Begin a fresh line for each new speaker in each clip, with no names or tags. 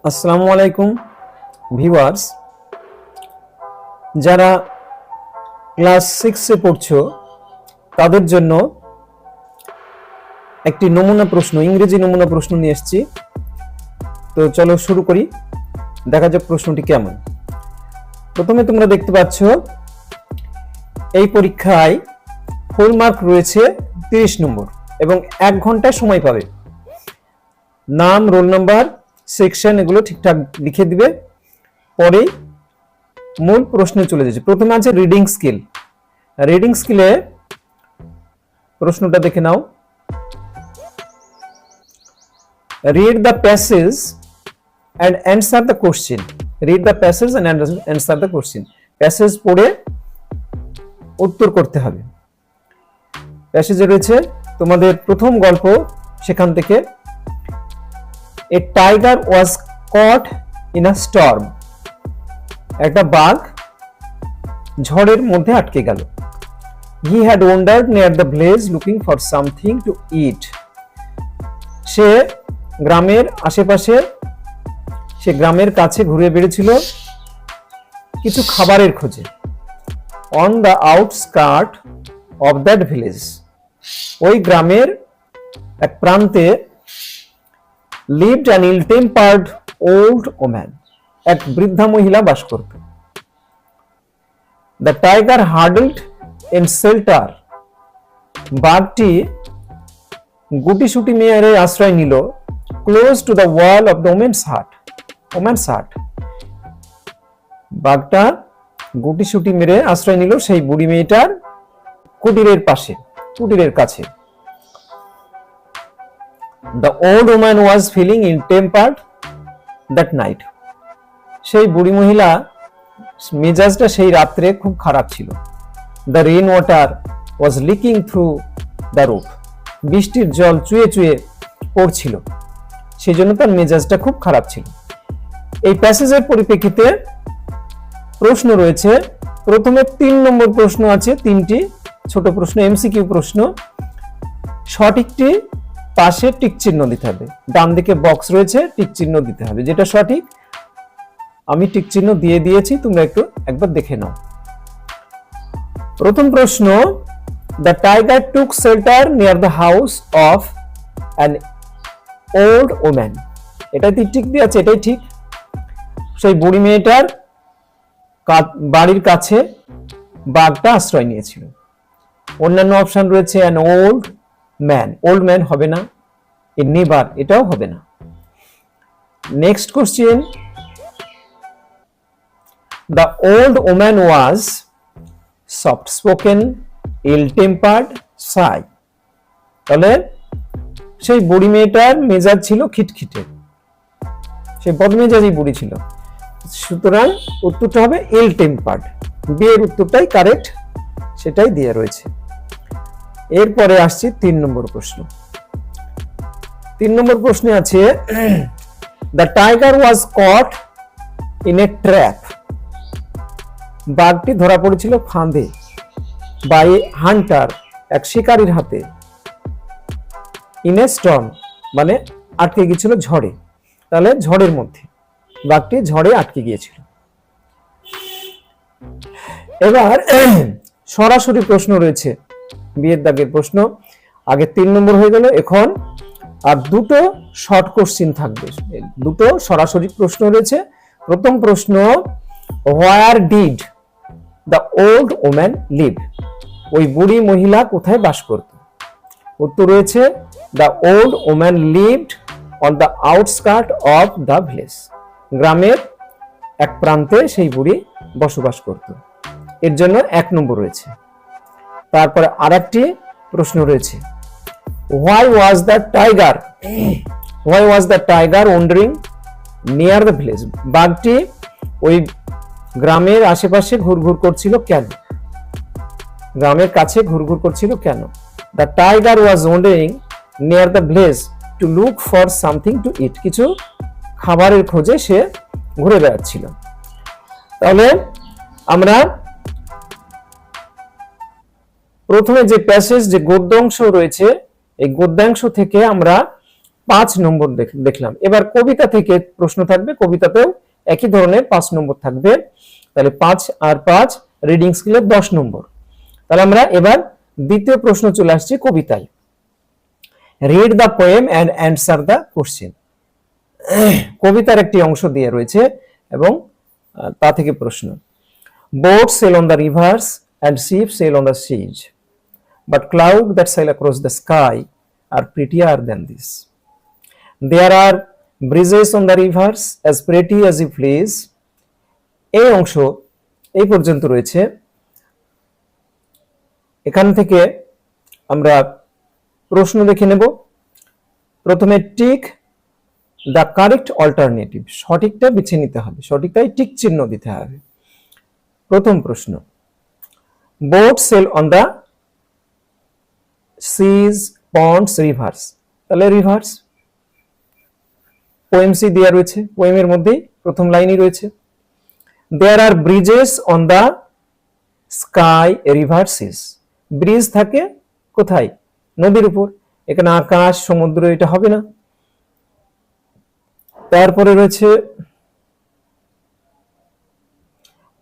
আসসালামু আলাইকুম ভিউয়ার্স, যারা ক্লাস 6-এ পড়ছো তাদের জন্য একটি নমুনা প্রশ্ন, ইংরেজি নমুনা প্রশ্ন নিয়ে এসেছি। তো চলো শুরু করি, দেখা যাক প্রশ্নটি কেমন। প্রথমে তোমরা দেখতে পাচ্ছ এই পরীক্ষায় ফুল মার্ক রয়েছে 30 নম্বর এবং 1 ঘন্টা সময় পাবে। নাম, রোল নাম্বার, সেকশন এগুলো ঠিকঠাক লিখে দিবে। পরে মূল প্রশ্নে চলে যাচ্ছে। প্রথমে আছে রিডিং স্কিল। রিডিং স্কিলে প্রশ্নটা দেখে নাও। Read the passage and answer the question. Read the passage and answer the question. Passage পড়ে উত্তর করতে হবে। প্যাসেজে রয়েছে তোমাদের প্রথম গল্প, সেখান থেকে A tiger was caught in a storm. একটা বাঘ ঝড়ের মধ্যে আটকে গেল। He had wandered near the village looking for something to eat. সে গ্রামের আশেপাশে, সে গ্রামের কাছে ঘুরে বেড়েছিল কিছু খাবারের খোঁজে। On the outskirts of that village, ওই গ্রামের এক প্রান্তে lived an ill-tempered old woman. এক বৃদ্ধা মহিলা বাস করত। The tiger huddled in shelter. বাঘটি গুটিসুটি মেরে আশ্রয় নিল close to the wall of the woman's hut. বাঘটা গুটিসুটি মেরে আশ্রয় নিল সেই বুড়ি মেয়েটার কুটিরের পাশে, কুটিরের কাছে। The old woman was feeling ill-tempered that night. সেই বুড়ি মহিলা মেজাজটা সেই রাত্রে খুব খারাপ ছিল। The rain water was leaking through the roof. বৃষ্টির জল চুয়ে চুয়ে পড়ছিল, সেই জন্য তার মেজাজটা খুব খারাপ ছিল। এই প্যাসেজের পরিপ্রেক্ষিতে প্রশ্ন রয়েছে। প্রথমে 3 নম্বর প্রশ্ন আছে, 3টি ছোট প্রশ্ন, এমসিকিউ প্রশ্ন। সঠিকটি পাশে টিক চিহ্ন দিতে হবে। ডান দিকে বক্স রয়েছে, টিক চিহ্ন দিতে হবে। যেটা সঠিক আমি টিক চিহ্ন দিয়ে দিয়েছি, তোমরা একবার দেখে নাও। প্রথম প্রশ্ন, the tiger took shelter near the house of an old woman. এটাই টিক দিয়ে আছে, এটাই ঠিক। সেই বুড়ি মেয়েটার বাড়ির কাছে বাঘটা আশ্রয় নিয়েছিল। অন্যান্য অপশন রয়েছে an old man. Old man হবে না, এর নেবার এটাও হবে না। Next question, the old woman was soft spoken, ill tempered, shy. তাহলে সেই বুড়ি মেয়েটার মেজাজ ছিল খিটখিটে, সে বদমেজাজি বুড়ি ছিল। সুতরাং উত্তরটা হবে ইল টেম্পার্ড। বি এর উত্তরটাই কারেক্ট, সেটাই দিয়ে রয়েছে। এরপরে আসছি 3 নম্বর প্রশ্ন। 3 নম্বর প্রশ্নে আছে the tiger was caught in a trap. বাঘটি ধরা পড়েছিল ফাঁদে, বাই হান্টার, এক শিকারীর হাতে। ইন এ স্টর্ম মানে আটকে গিয়েছিল ঝড়ে। তাহলে ঝড়ের মধ্যে বাঘটি ঝড়ে আটকে গিয়েছিল। এবার সরাসরি প্রশ্ন রয়েছে, বিয়ের দাগের প্রশ্ন। আগে 3 নম্বর হয়ে গেল, এখন আর 2টো শর্ট কোশ্চেন থাকবে। 2টো সরাসরি প্রশ্ন রয়েছে। প্রথম প্রশ্ন, where did the old woman live? ওই বুড়ি মহিলা কোথায় বাস করত? উত্তর রয়েছে the old woman lived on the outskirt of the village. গ্রামের এক প্রান্তে সেই বুড়ি বসবাস করত। এর জন্য 1 নম্বর রয়েছে। তারপরে আরেকটি প্রশ্ন রয়েছে, why was the tiger wandering near the village? বাঘটি ওই গ্রামের আশেপাশে ঘুরঘুর করছিল কেন? গ্রামের কাছে ঘুরঘুর করছিল কেন? The tiger was wandering near the village to look for something to eat. কিছু খাবারের খোঁজে সে ঘুরে বেড়াচ্ছিল। তাহলে আমরা প্রথমে যে প্যাসেজ, যে গদ্যাংশ রয়েছে, এই গদ্যাংশ থেকে আমরা 5 নম্বর দেখলাম। এবার কবিতা থেকে প্রশ্ন থাকবে, কবিতাতেও একই ধরনের 5 নম্বর থাকবে। তাহলে 5 আর 5 রিডিং স্কিলে 10 নম্বর। তাহলে আমরা এবার দ্বিতীয় প্রশ্ন চলে আসছি কবিতায়। Read the poem and answer the question. কবিতার একটি অংশ দিয়ে রয়েছে এবং তা থেকে প্রশ্ন। Boats sail on the rivers and ships sail on the seas, but clouds that sail across the sky are prettier than this. There are bridges on the rivers as pretty as you please. এই অংশ এই পর্যন্ত রয়েছে। এখান থেকে আমরা প্রশ্ন দেখে নেব। প্রথমে টিক দ্য কারেক্ট অল্টারনেটিভ, সঠিকটা বেছে নিতে হবে, সঠিকটাই টিক চিহ্ন দিতে হবে। প্রথম প্রশ্ন, boat sail on the seas ponds rivers, তাহলে রিভার্স পোয়েম সি দেওয়া রয়েছে, পোয়েমের মধ্যেই প্রথম লাইনই রয়েছে। There are bridges on the sky rivers, bridge থাকে কোথায়? নদীর উপর, এখানে আকাশ সমুদ্র এটা হবে না। তারপরে রয়েছে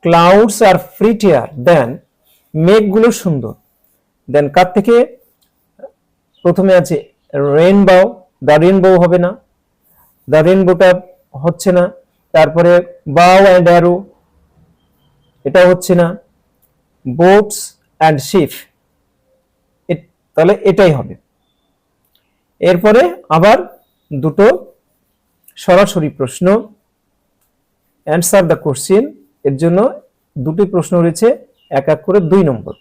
ক্লাউডস আর প্রিটিয়ার দেন, মেঘগুলো সুন্দর। দেন কার থেকে? প্রথমে আছে রেইনবো, দ্য রেইনবো হবে না, দ্য রেইনবোটা হচ্ছে না। তারপরে বাও অ্যান্ড অ্যারো, এটা হচ্ছে না। বোটস অ্যান্ড শিপ, তাহলে এটাই হবে। এরপরে আবার দুটো সরাসরি প্রশ্ন, অ্যান্সার দ্য কোশ্চেন, এর জন্য দুটি প্রশ্ন রয়েছে, এক এক করে 2 নম্বর।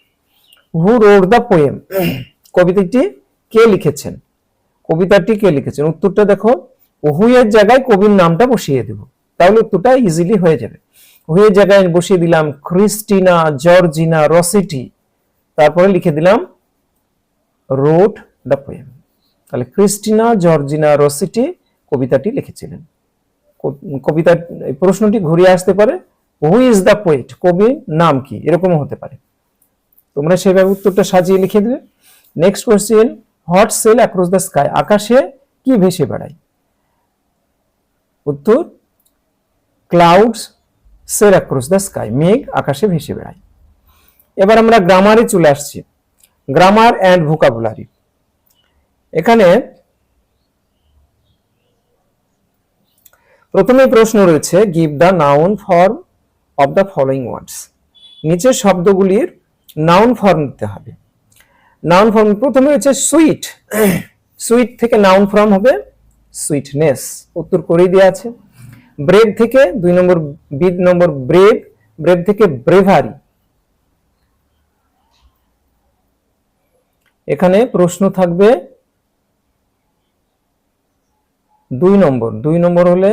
হু রোট দ্য পোয়েম, কবিতাটি কে লিখেছেন? কবিতাটি কে লিখেছেন? উত্তরটা দেখো, হু এর জায়গায় কবির নামটা বসিয়ে দেব, তাহলে উত্তরটা ইজিলি হয়ে যাবে। হু এর জায়গায় বসিয়ে দিলাম ক্রিস্টিনা জর্জিনা রসেটি, তারপরে লিখে দিলাম রোট দ্য পোয়েম। তাহলে ক্রিস্টিনা জর্জিনা রসেটি কবিতাটি লিখেছিলেন। কবিতার প্রশ্নটি ঘুরিয়ে আসতে পারে, হু ইজ দ্য পোয়েট, কবির নাম কি, এরকমও হতে পারে। তোমরা সেভাবে উত্তরটা সাজিয়ে লিখে দেবে। Next question, what sail across the sky, আকাশে কি ভেসে বেড়ায়? উত্তর, clouds sail across the sky, মেঘ আকাশে ভেসে বেড়ায়। এবার আমরা গ্রামারে চলে আসছি, গ্রামার অ্যান্ড ভোকাবুলারি। এখানে প্রথমে প্রশ্ন রয়েছে, give the noun form of the following ওয়ার্ডস, নিচের শব্দগুলির নাউন ফর্ম দিতে হবে। নাউন ফর্ম প্রথমে রয়েছে সুইট, সুইট থেকে নাউন ফর্ম হবে সুইটনেস, উত্তর করেই দেওয়া আছে। ব্রেভ থেকে 2 নম্বর, বি নম্বর ব্রেভ, ব্রেভ থেকে ব্রেভারি। এখানে প্রশ্ন থাকবে 2 নম্বর, 2 নম্বর হলে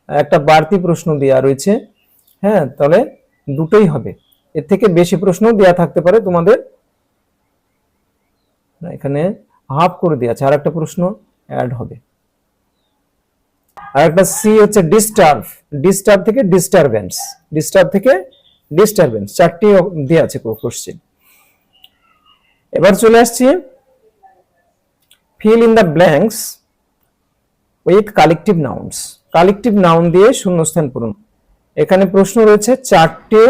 একটা বাড়তি প্রশ্ন দেওয়া রয়েছে, হ্যাঁ, তাহলে দুটোই হবে। এর থেকে বেশি প্রশ্ন দেওয়া থাকতে পারে তোমাদের, এখানে হাফ করে দেওয়া আছে, আর একটা প্রশ্ন অ্যাড হবে। আর একটা সি হচ্ছে ডিস্টার্ব, ডিস্টার্ব থেকে ডিস্টারবেন্স, ডিস্টার্ব থেকে ডিস্টারবেন্স, 4টি দেওয়া আছে কোশ্চেন। এবার চলে আসছি feel in the blanks with collective nouns, collective noun দিয়ে শূন্যস্থান পূরণ। এখানে প্রশ্ন রয়েছে 4টে,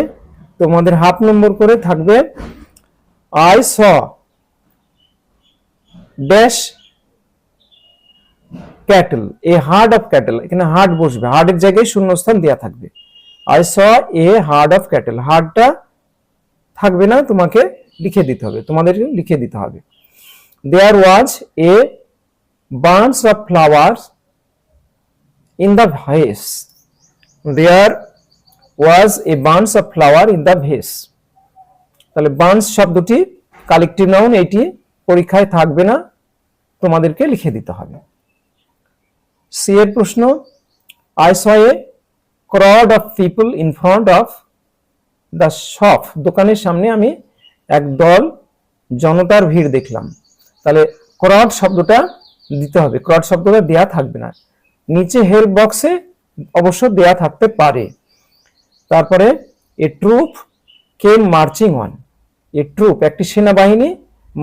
তোমাদের হাফ নম্বর করে থাকবে। I saw dash cattle, a herd of cattle, এখানে হার্ড বসবে, হার্ডের জায়গায় শূন্যস্থান দেওয়া থাকবে। I saw a herd of cattle, হার্ডটা থাকবে না, তোমাকে লিখে দিতে হবে, তোমাদের লিখে দিতে হবে। There was a bunch of flowers in the vase, there was a bunch of flower in the vase. তাহলে বান্চ শব্দটি কালেকটিভ নাউন, এটি পরীক্ষায় থাকবে না, তোমাদেরকে লিখে দিতে হবে। সি এর প্রশ্ন, I saw a crowd of people in front of the shop, দোকানের সামনে আমি এক দল জনতার ভিড় দেখলাম। তাহলে ক্রাউড শব্দটা দিতে হবে, ক্রাউড শব্দটা দেয়া থাকবে না। নিচে হেল্প বক্সে অবশ্য দেয়া থাকতে পারে। তারপরে a troop came marching on, a troop একটি সেনাবাহিনী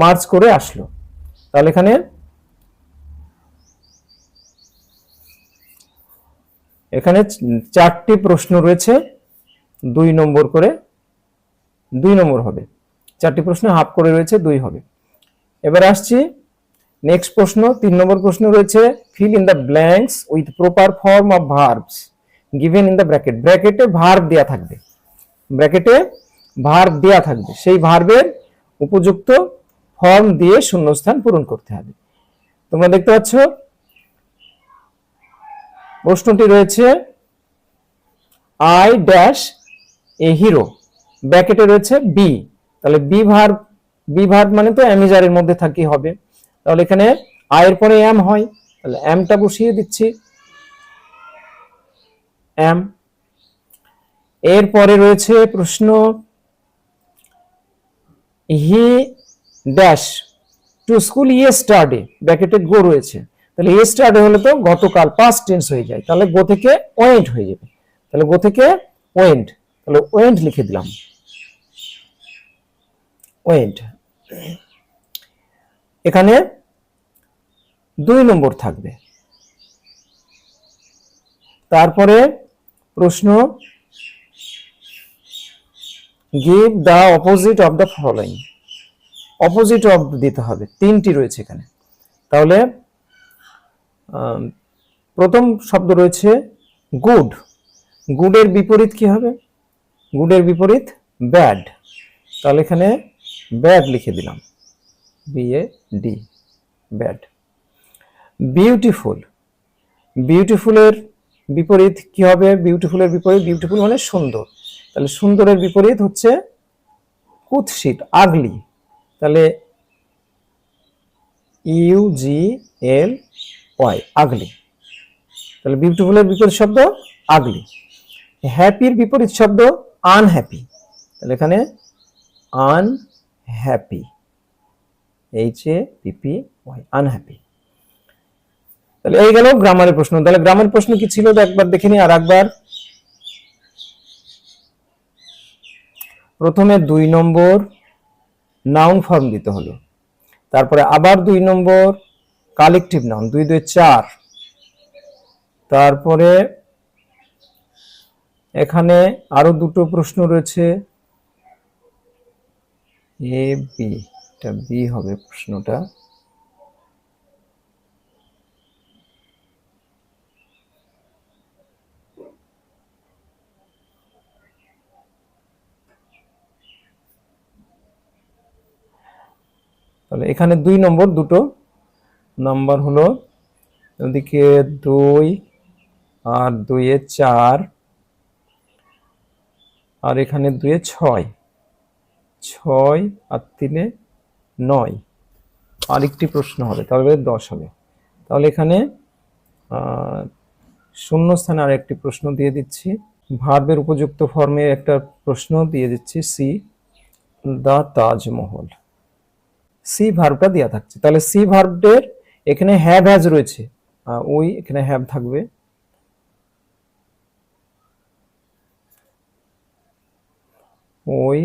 মার্চ করে আসলো। তাহলে এখানে এখানে 4টি প্রশ্ন রয়েছে, 2 নম্বর করে, 2 নম্বর হবে। 4টি প্রশ্ন হাফ করে রয়েছে, 2 হবে। এবার আসছি নেক্সট প্রশ্ন, 3 নম্বর প্রশ্ন রয়েছে fill in the blanks with proper form of verbs given in the bracket. ব্র্যাকেটে ভার্ব দেয়া থাকবে, ব্র্যাকেটে ভার্ব দেয়া থাকবে, সেই ভার্বের উপযুক্ত ফর্ম দিয়ে শূন্যস্থান পূরণ করতে হবে। তোমরা দেখতে পাচ্ছ প্রশ্নটি রয়েছে আই ড্যাশ এ হিরো, ব্র্যাকেটে রয়েছে বি, তাহলে বি ভার্ব মানে তো অ্যামিজারের মধ্যে থাকি হবে, তাহলে এখানে আই এর পরে এম হয়, তাহলে এমটা বসিয়ে দিচ্ছি, এম। এরপরে রয়েছে প্রশ্ন he dash to school yesterday, ব্র্যাকেটে গো রয়েছে, তাহলে ইয়েস্টারডে হলে তো গতকাল, পাস্ট টেন্স হয়ে যায়, তাহলে গো থেকে ওয়েন্ট হয়ে যাবে, তাহলে গো থেকে ওয়েন্ট, তাহলে ওয়েন্ট লিখে দিলাম, ওয়েন্ট। এখানে 2 নম্বর থাকবে। তারপরে প্রশ্ন give the opposite of the following, opposite of দিতে হবে, 3টি রয়েছে এখানে। তাহলে প্রথম শব্দ রয়েছে গুড, গুডের বিপরীত কি হবে? গুডের বিপরীত ব্যাড, তাহলে এখানে ব্যাড লিখে দিলাম, BAD, ব্যাড। বিউটিফুল, বিউটিফুলের বিপরীত কি হবে? বিউটিফুলের বিপরীত, বিউটিফুল মানে সুন্দর, তাহলে সুন্দরের বিপরীত হচ্ছে কুৎসিত, আগলি, তাহলে UGLY, আগলি। তাহলে বিউটিফুলের বিপরীত শব্দ আগলি। হ্যাপির বিপরীত শব্দ আনহ্যাপি, তাহলে এখানে আনহ্যাপি, HAPPY, আনহ্যাপি। তাহলে এই গেল গ্রামারের প্রশ্ন। তাহলে গ্রামার প্রশ্ন কি ছিল একবার দেখে নি আর একবার। প্রথমে 2 নম্বর নাউন ফর্ম দিতে হলো, তারপরে আবার 2 নম্বর কালেকটিভ নাউন, 2 2 4, তারপরে এখানে আরো 2টো প্রশ্ন রয়েছে, A B, এটা B হবে প্রশ্নটা। তাহলে এখানে 2 নম্বর, 2টো নাম্বার হলো, এদিকে 2 আর 2 এ 4, আর এখানে 2 এ 6, 6 আর 3 এ 9, আরেকটি প্রশ্ন হবে, তাহলে 10 হবে। তাহলে এখানে শূন্যস্থানে আর একটি প্রশ্ন দিয়ে দিচ্ছি, ভার্বের উপযুক্ত ফর্মে একটা প্রশ্ন দিয়ে দিচ্ছি, সি দা তাজমহল, সি ভার্বটা দেওয়া থাকছে, তাহলে সি ভার্বের এখানে হ্যাভ হ্যাজ রয়েছে, ওই এখানে হ্যাভ থাকবে, ওই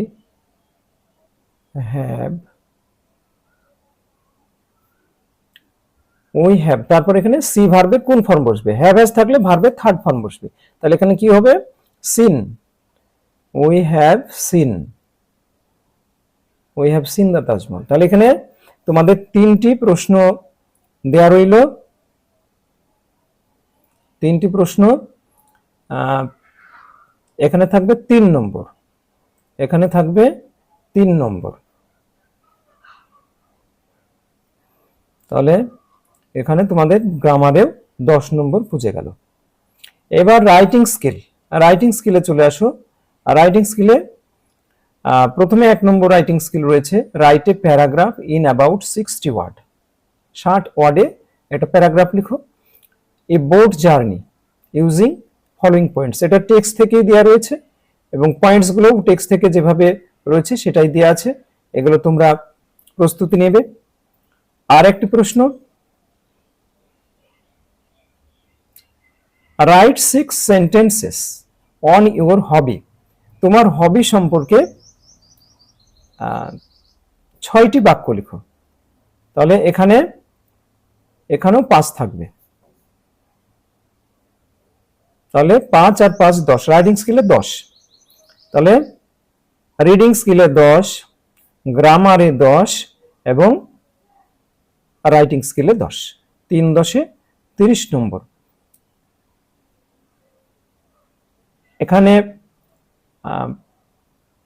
হ্যাভ, ওই হ্যাভ, তারপর এখানে সি ভার্বে কোন ফর্ম বসবে? হ্যাভ হ্যাজ থাকলে ভার্বের থার্ড ফর্ম বসবে, তাহলে এখানে কি হবে? Seen, we have seen, we have seen the Taj Mahal. তাহলে এখানে তোমাদের 3টি প্রশ্ন দেয়া রইল, 3টি প্রশ্ন, এখানে থাকবে 3 নম্বর, এখানে থাকবে 3 নম্বর, তাহলে এখানে তোমাদের গ্রামারেও 10 নম্বর পুজে গেল। এবার রাইটিং স্কিল, রাইটিং স্কিলে চলে আসো। রাইটিং স্কিলে প্রথমে 1 নম্বর রাইটিং স্কিল রয়েছে, write a paragraph in about 60 word, 60 ওয়ার্ডে একটা প্যারাগ্রাফ লিখো। A boat journey using following points, এটা টেক্সট থেকেই দেওয়া রয়েছে এবং পয়েন্টসগুলো টেক্সট থেকে যেভাবে রয়েছে সেটাই দেওয়া আছে, এগুলো তোমরা প্রস্তুতি নেবে। আর একটি প্রশ্ন, right 6 sentences on your hobby, তোমার হবি সম্পর্কে 6টি বাক্য লিখো। তাহলে এখানেও 5 থাকবে। তাহলে 5 আর 5 10, রাইটিং স্কিলে 10। তাহলে রিডিং স্কিলে 10, গ্রামারে 10 এবং রাইটিং স্কিলে 10, 3 10 30 নম্বর। এখানে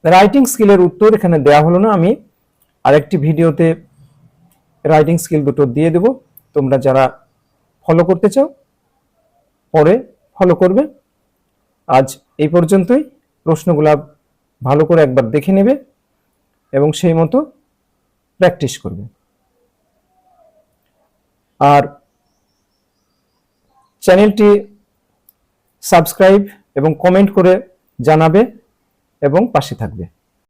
রাইটিং স্কিলের উত্তর এখানে দেওয়া হলো না, আমি আরেকটি ভিডিওতে রাইটিং স্কিল দুটো দিয়ে দেব, তোমরা যারা ফলো করতে চাও পরে ফলো করবে। আজ এই পর্যন্তই। প্রশ্নগুলো ভালো করে একবার দেখে নেবে এবং সেই মতো প্র্যাকটিস করবে। আর চ্যানেলটি সাবস্ক্রাইব এবং কমেন্ট করে জানাবে এবং পাশে থাকবে।